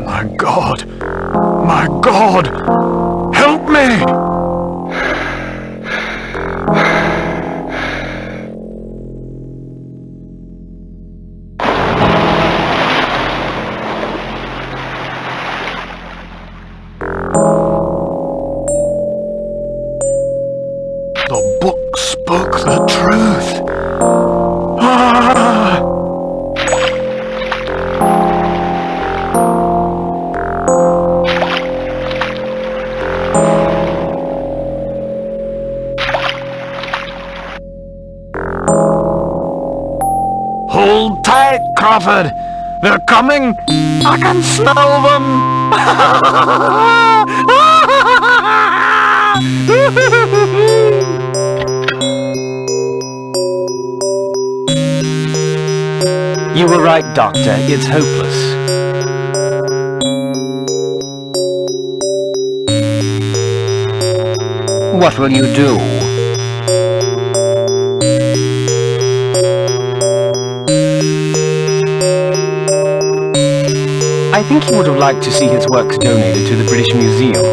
My God! My God! Help me! The book spoke the truth. Ah! Hold tight, Crawford. They're coming. I can smell them. You were right, Doctor. It's hopeless. What will you do? I think he would have liked to see his works donated to the British Museum.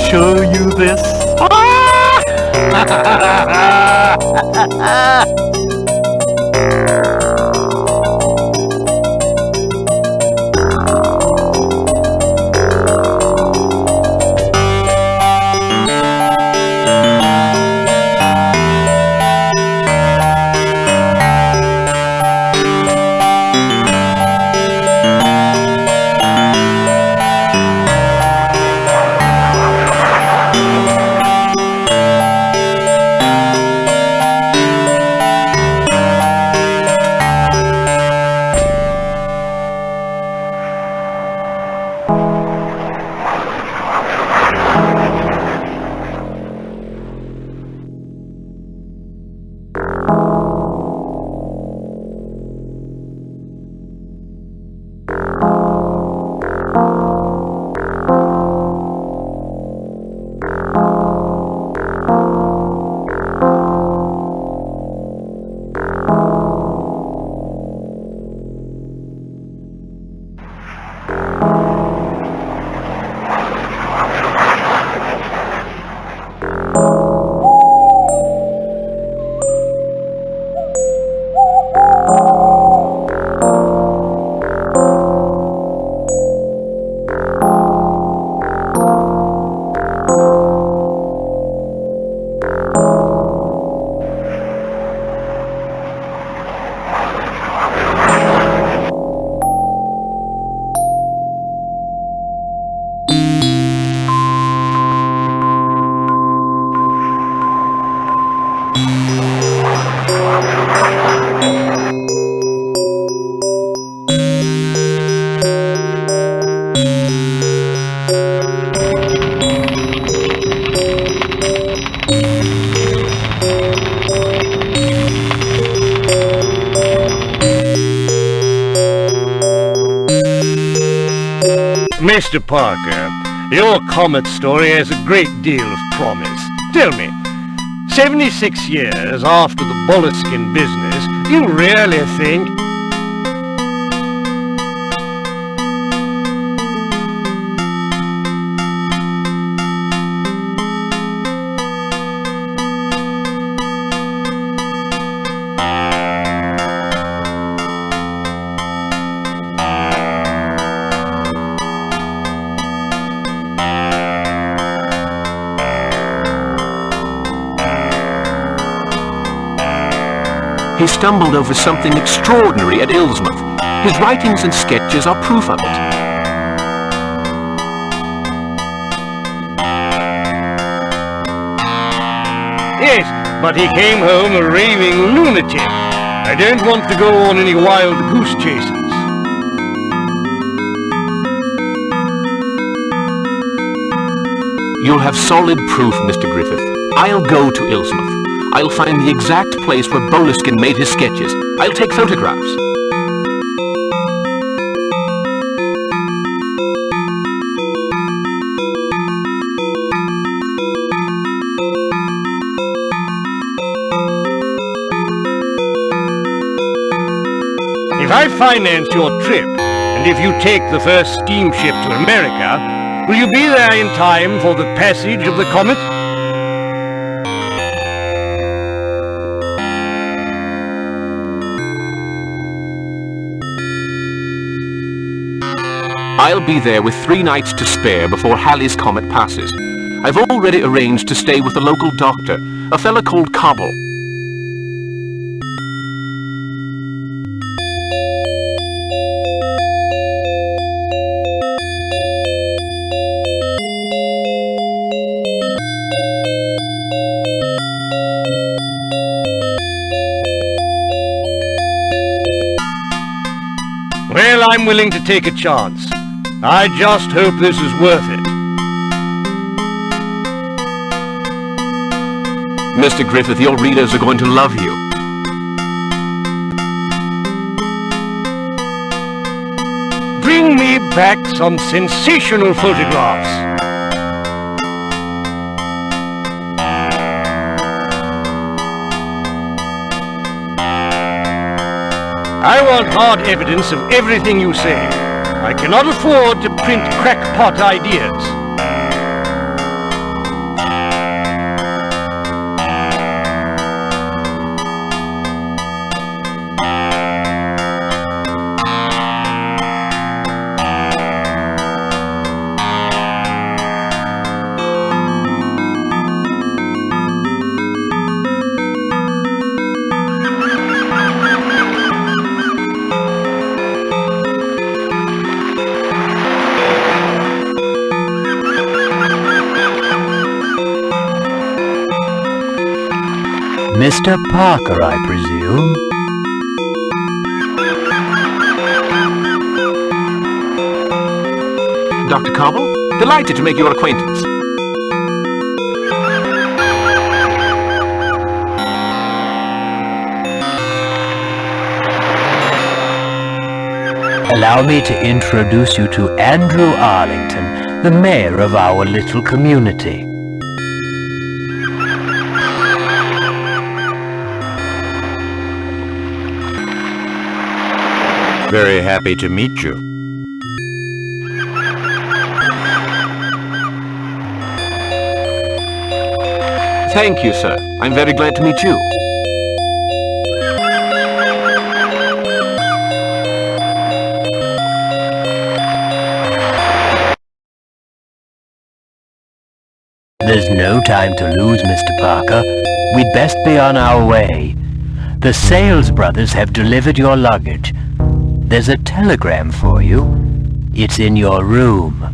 Show you this. Mr. Parker, your Comet story has a great deal of promise. Tell me, 76 years after the Boleskine business, you really think... He stumbled over something extraordinary at Ilsmouth. His writings and sketches are proof of it. Yes, but he came home a raving lunatic. I don't want to go on any wild goose chases. You'll have solid proof, Mr. Griffith. I'll go to Ilsmouth. I'll find the exact place where Boleskine made his sketches. I'll take photographs. If I finance your trip, and if you take the first steamship to America, will you be there in time for the passage of the Comet? I'll be there with 3 nights to spare before Halley's Comet passes. I've already arranged to stay with the local doctor, a fella called Cobble. Well, I'm willing to take a chance. I just hope this is worth it. Mr. Griffith, your readers are going to love you. Bring me back some sensational photographs. I want hard evidence of everything you say. I cannot afford to print crackpot ideas. Mr. Parker, I presume? Dr. Cobble, delighted to make your acquaintance. Allow me to introduce you to Andrew Arlington, the mayor of our little community. Very happy to meet you. Thank you, sir. I'm very glad to meet you. There's no time to lose, Mr. Parker. We'd best be on our way. The Sales brothers have delivered your luggage. There's a telegram for you. It's in your room.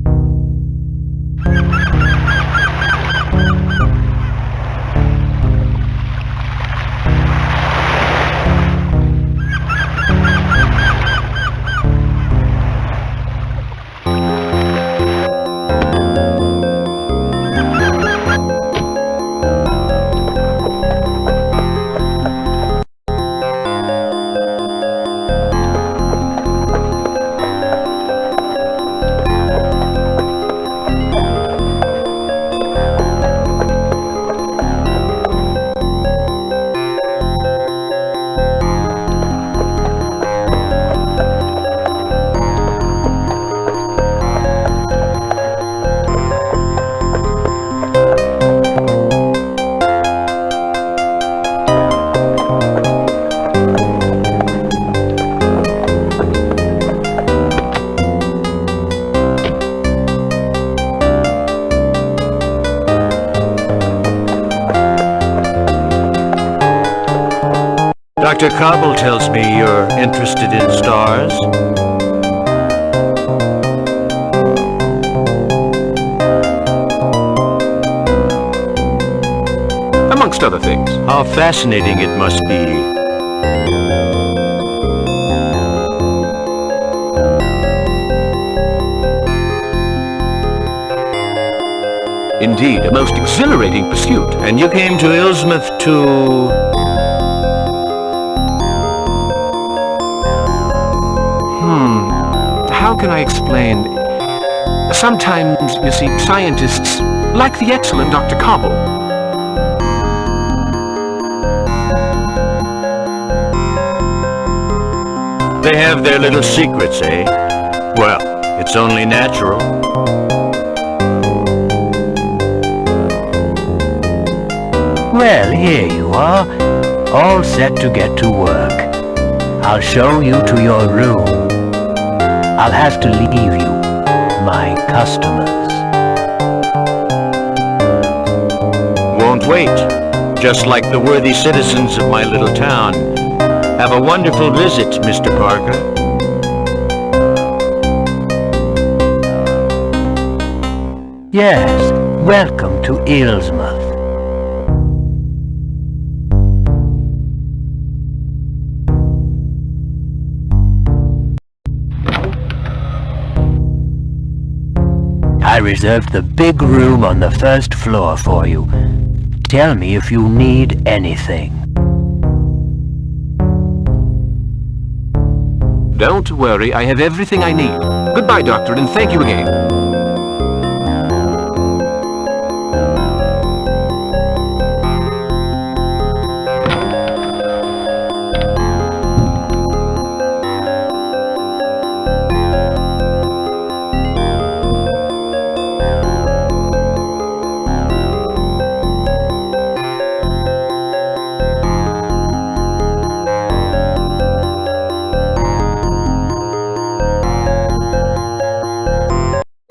Dr. Cobble tells me you're interested in stars. Amongst other things. How fascinating it must be. Indeed, a most exhilarating pursuit. And you came to Ilsmouth to... How can I explain? Sometimes, you see, scientists, like the excellent Dr. Cobble, They have their little secrets, eh? Well, it's only natural. Well, here you are, all set to get to work. I'll show you to your room. I'll have to leave you, my customers. Won't wait. Just like the worthy citizens of my little town. Have a wonderful visit, Mr. Parker. Yes, welcome to Ilsmouth. I reserved the big room on the first floor for you. Tell me if you need anything. don't worry, I have everything I need. Goodbye, Doctor, and thank you again.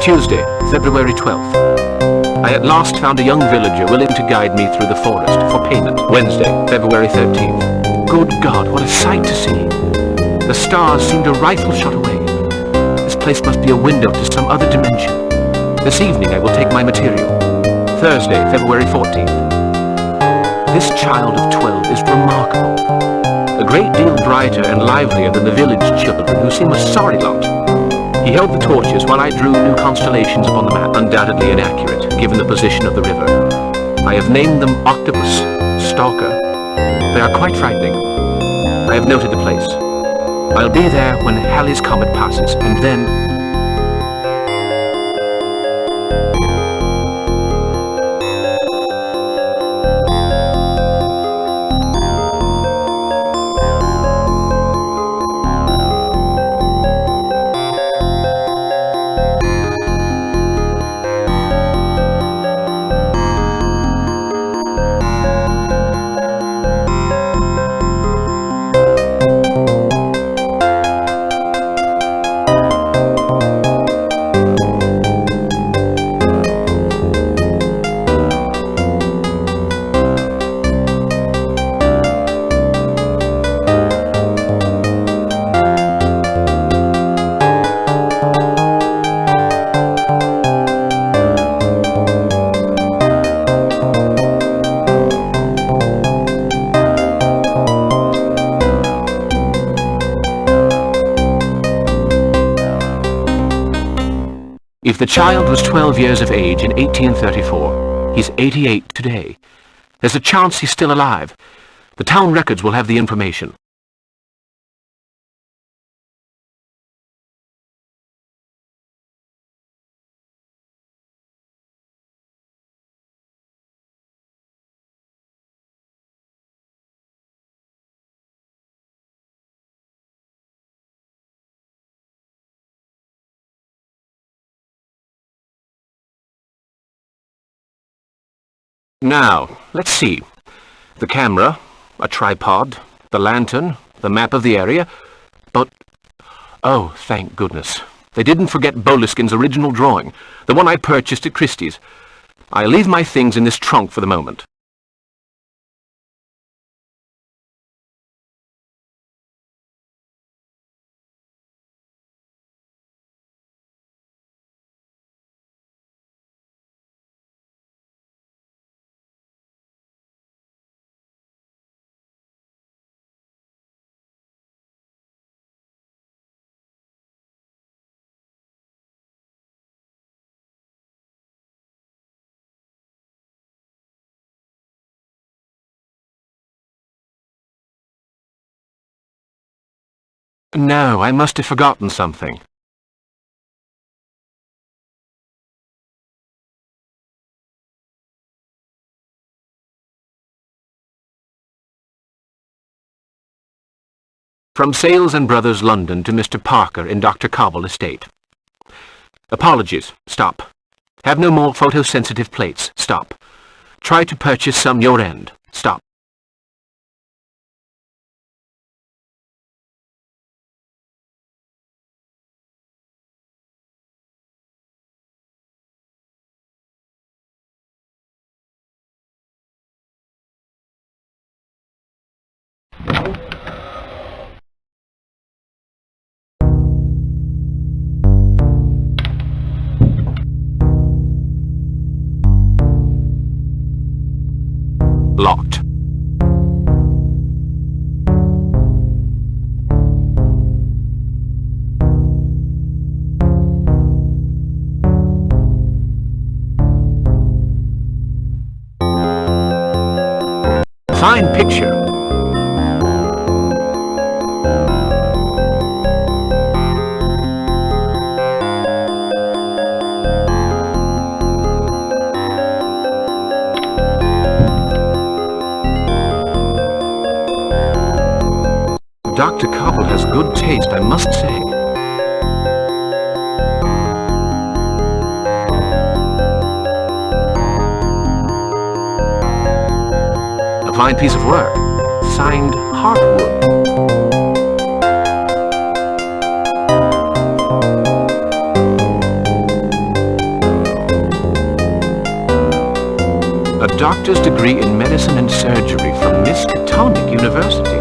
Tuesday, February 12th. I at last found a young villager willing to guide me through the forest for payment. Wednesday, February 13th. Good God, what a sight to see! The stars seemed a rifle shot away. This place must be a window to some other dimension. This evening I will take my material. Thursday, February 14th. This child of 12 is remarkable. A great deal brighter and livelier than the village children, who seem a sorry lot. He held the torches while I drew new constellations upon the map, undoubtedly inaccurate, given the position of the river. I have named them Octopus, Stalker. They are quite frightening. I have noted the place. I'll be there when Halley's Comet passes, and then... If the child was 12 years of age in 1834, he's 88 today. There's a chance he's still alive. The town records will have the information. Now, let's see. The camera, a tripod, the lantern, the map of the area, but... oh, thank goodness. They didn't forget Boliskin's original drawing, the one I purchased at Christie's. I'll leave my things in this trunk for the moment. No, I must have forgotten something. From Sales and Brothers, London, to Mr. Parker in Dr. Cobble Estate. Apologies. Stop. Have no more photosensitive plates. Stop. Try to purchase some your end. Stop. Locked. Fine picture. Dr. Cobble has good taste, I must say. A fine piece of work. Signed, Heartwood. A doctor's degree in medicine and surgery from Miskatonic University.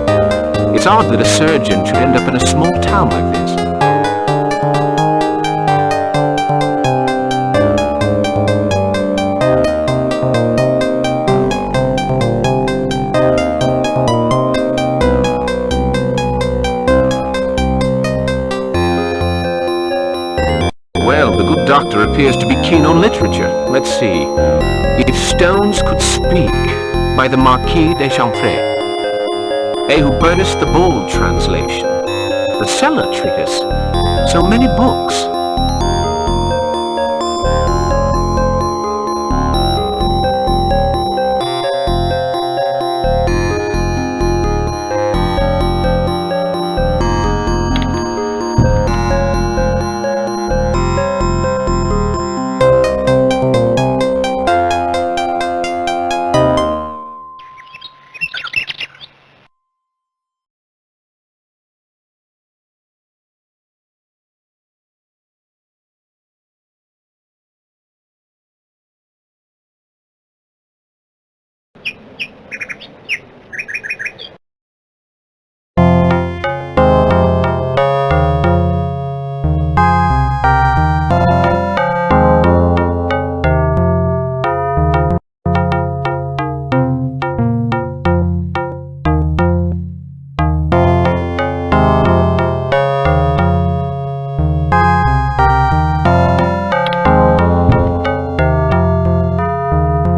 It's odd that a surgeon should end up in a small town like this. Well, the good doctor appears to be keen on literature. Let's see. If Stones Could Speak, by the Marquis de Chamfray. A Hubertus the Bold translation. The Cellar Treatise. So many books.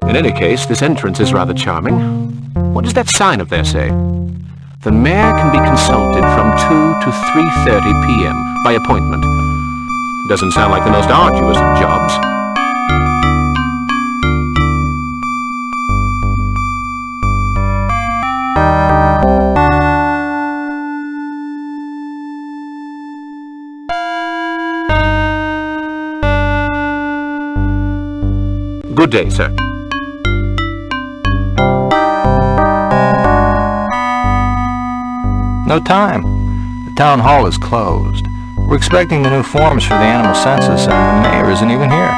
In any case, this entrance is rather charming. What does that sign up there say? The mayor can be consulted from 2 to 3:30 p.m. by appointment. Doesn't sound like the most arduous of jobs. Good day, sir. No time. The town hall is closed. We're expecting the new forms for the animal census, and the mayor isn't even here.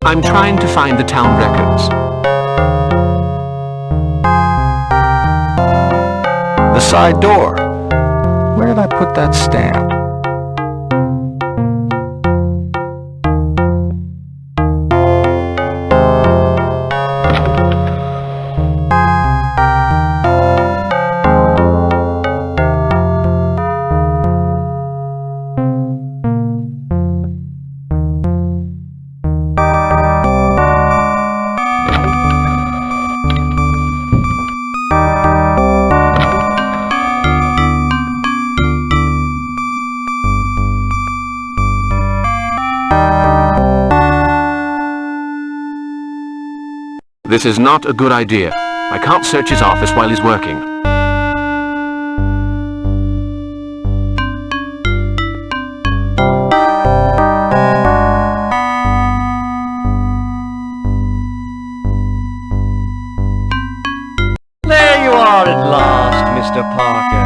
I'm trying to find the town records. The side door. Where did I put that stamp? This is not a good idea. I can't search his office while he's working. There you are at last, Mr. Parker.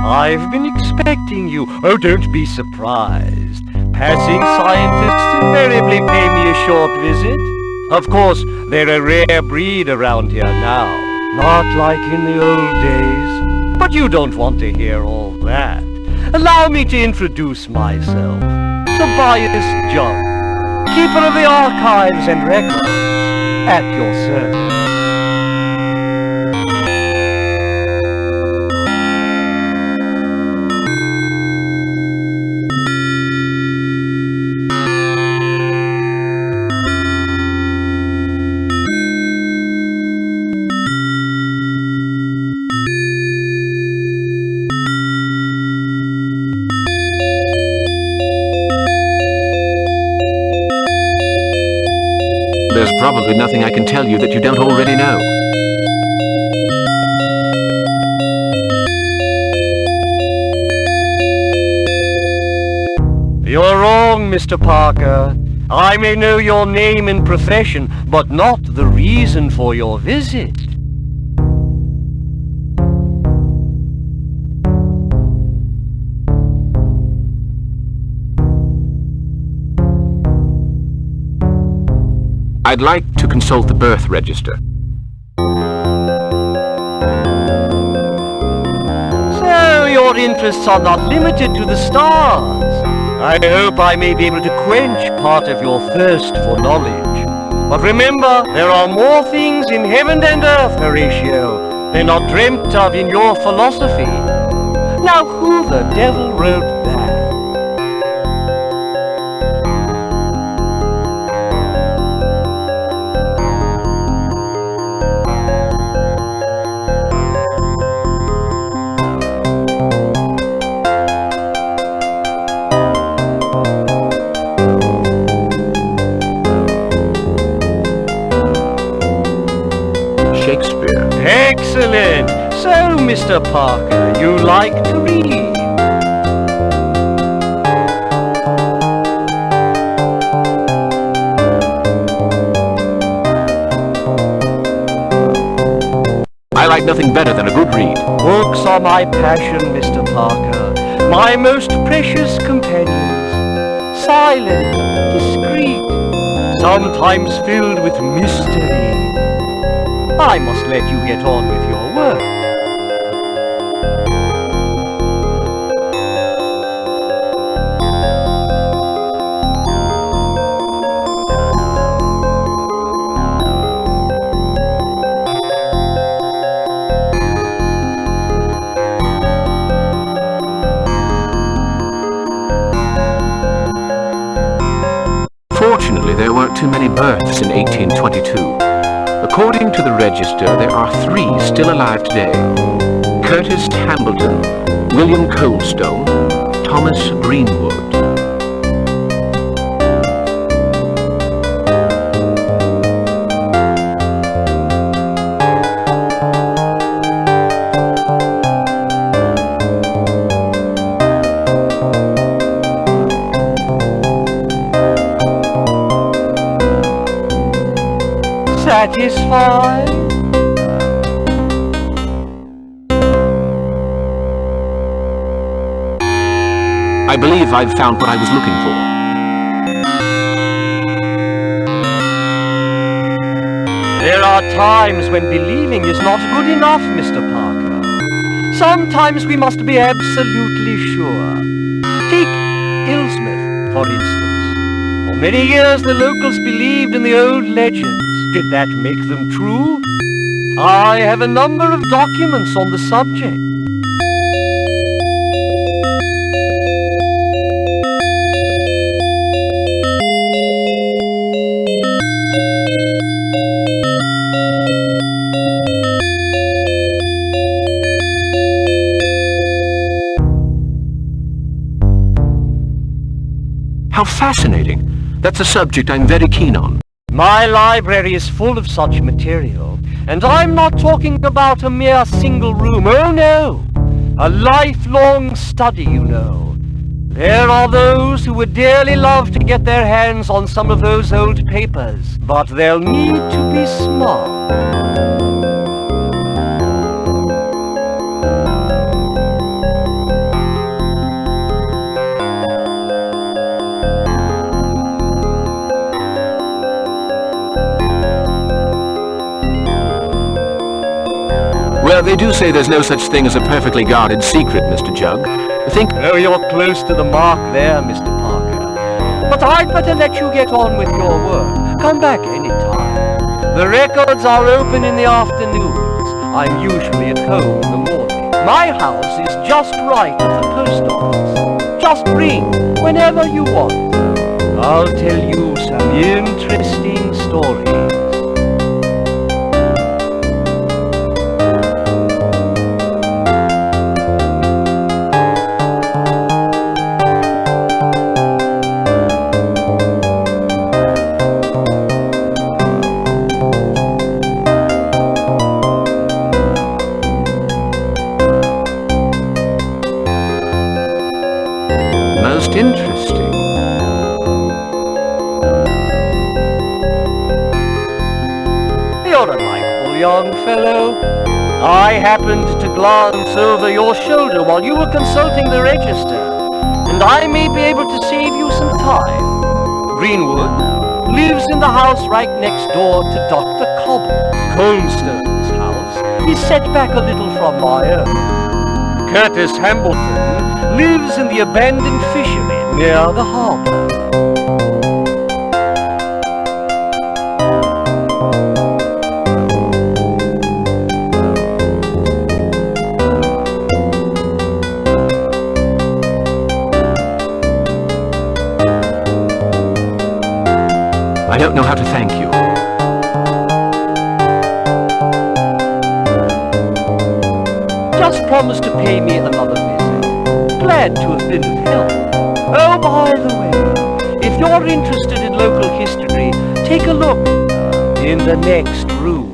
I've been expecting you. Oh, don't be surprised. Passing scientists invariably pay me a short visit. Of course, they're a rare breed around here now. Not like in the old days. But you don't want to hear all that. Allow me to introduce myself. Tobias Judd, keeper of the archives and records, at your service. There's probably nothing I can tell you that you don't already know. You're wrong, Mr. Parker. I may know your name and profession, but not the reason for your visit. I'd like to consult the birth register. So your interests are not limited to the stars. I hope I may be able to quench part of your thirst for knowledge. But remember, there are more things in heaven and earth, Horatio, than are dreamt of in your philosophy. Now who the devil wrote that? Shakespeare. Excellent! So, Mr. Parker, you like to read? I like nothing better than a good read. Books are my passion, Mr. Parker. My most precious companions. Silent, discreet, sometimes filled with mystery. I must let you get on with your work. Fortunately, there weren't too many births in 1822. According to the register, there are 3 still alive today. Curtis Hambleton, William Coldstone, Thomas Greenwood. Satisfied? I believe I've found what I was looking for. There are times when believing is not good enough, Mr. Parker. Sometimes we must be absolutely sure. Take Ilsmith, for instance. For many years the locals believed in the old legends. Did that make them true? I have a number of documents on the subject. How fascinating. That's a subject I'm very keen on. My library is full of such material, and I'm not talking about a mere single room, oh no! A lifelong study, you know. There are those who would dearly love to get their hands on some of those old papers, but they'll need to be smart. Well, they do say there's no such thing as a perfectly guarded secret, Mr. Jug. Oh, you're close to the mark there, Mr. Parker. But I'd better let you get on with your work. Come back any time. The records are open in the afternoons. I'm usually at home in the morning. My house is just right at the post office. Just ring whenever you want. I'll tell you some interesting stories. Most interesting. You're a likable young fellow. I happened to glance over your shoulder while you were consulting the register, and I may be able to save you some time. Greenwood lives in the house right next door to Dr. Comet. Colstone's house is set back a little from my own. Curtis Hambleton lives in the abandoned fishery near the harbor. I don't know how to thank you. Just promise to pay me another visit. Glad to have been of help. Oh, by the way, if you're interested in local history, take a look in the next room.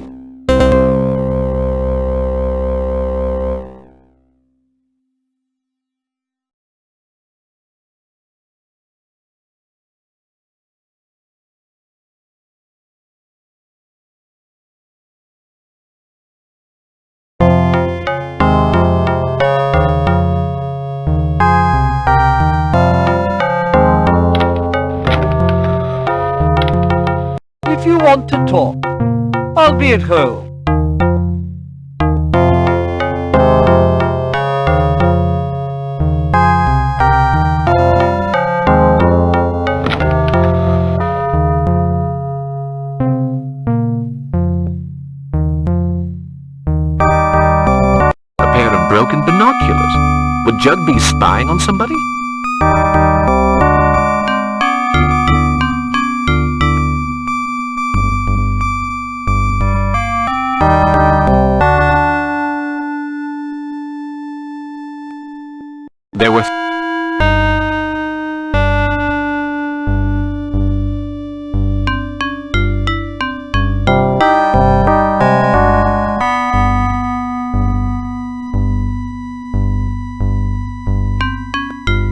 If you want to talk, I'll be at home. A pair of broken binoculars. Would Jug be spying on somebody? There were...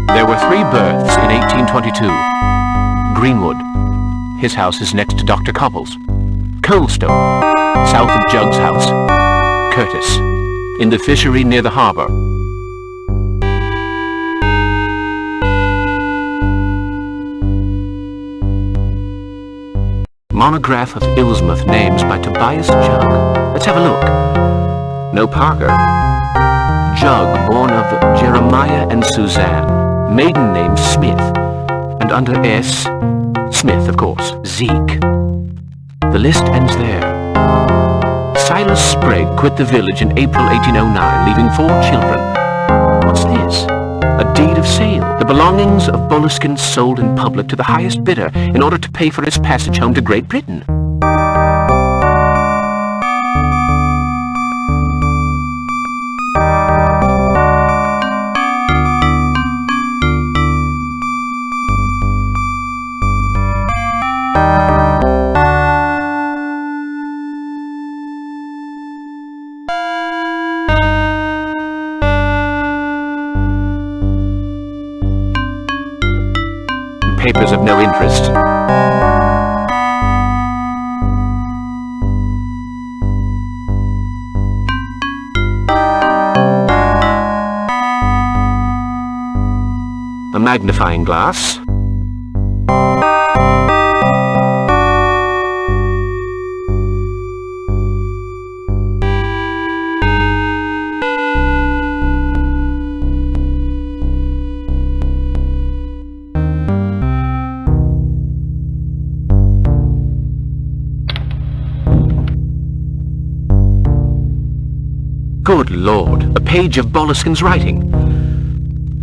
There were 3 births in 1822. Greenwood. His house is next to Dr. Cobble's. Coldstone, south of Jug's house. Curtis, in the fishery near the harbor. Monograph of Ilsmouth names by Tobias Jug. Let's have a look. No Parker. Jug, born of Jeremiah and Suzanne. Maiden name Smith. And under S, Smith, of course. Zeke. The list ends there. Silas Sprague quit the village in April 1809, leaving 4 children. What's this? A deed of sale. The belongings of Boleskine sold in public to the highest bidder in order to pay for his passage home to Great Britain. papers of no interest. A magnifying glass. Good Lord, a page of Boleskin's writing.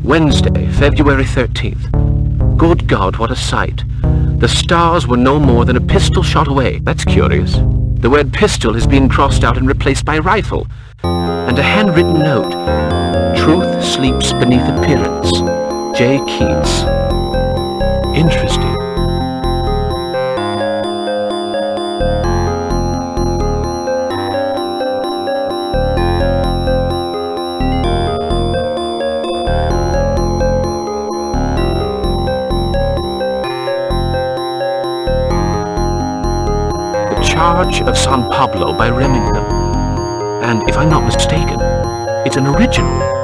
Wednesday, February 13th. Good God, what a sight. The stars were no more than a pistol shot away. That's curious. The word pistol has been crossed out and replaced by rifle. And a handwritten note. Truth sleeps beneath appearance. J. Keats. Interesting. Charge of San Pablo by Remington. And if I'm not mistaken, it's an original.